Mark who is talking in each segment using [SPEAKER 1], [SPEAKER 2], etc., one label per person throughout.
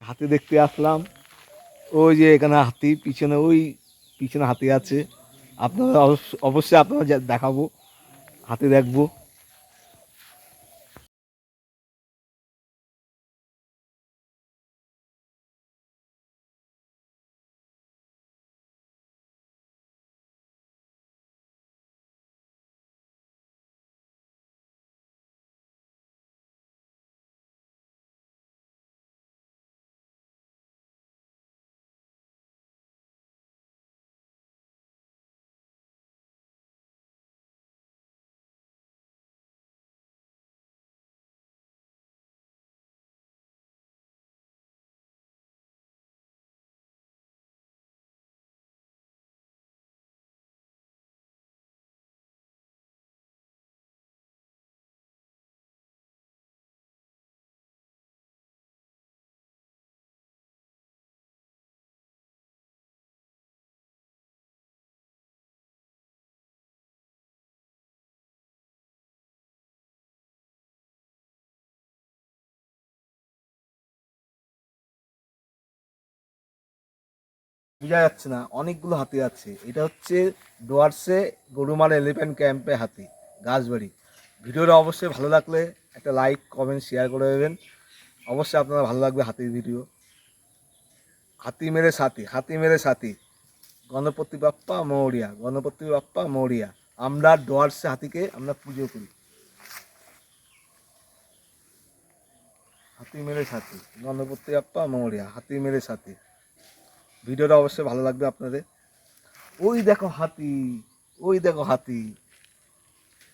[SPEAKER 1] হাতি দেখতে আসলাম। ওই যে এখানে হাতি, পিছনে ওই পিছনে হাতি আছে। আপনারা অবশ্যই আপনারা দেখাবো, হাতি দেখবো। বোঝা যাচ্ছে না, অনেকগুলো হাতি আছে। এটা হচ্ছে ডুয়ার্সে গরুমারা এলিফ্যান্ট ক্যাম্পে হাতি, গাছবাড়ি। ভিডিওটা অবশ্যই ভালো লাগলে একটা লাইক কমেন্ট শেয়ার করে দেবেন। অবশ্যই আপনারা ভালো লাগবে হাতির ভিডিও। হাতি মেরে সাথী, হাতি মেরে সাথী, গণপতি বাপ্পা মৌরিয়া, গণপতি বাপ্পা মৌরিয়া। আমরা ডুয়ার্সে হাতিকে আমরা পুজো করি। হাতি মেরে সাথী, গণপতি বাপ্পা মৌরিয়া, হাতি মেরে সাথী। ভিডিওটা অবশ্যই ভালো লাগবে আপনাদের। ওই দেখো হাতি, ওই দেখো হাতি,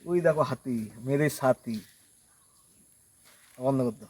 [SPEAKER 1] ওই দেখো হাতি মেরে সাথী। বন্ধ করতো।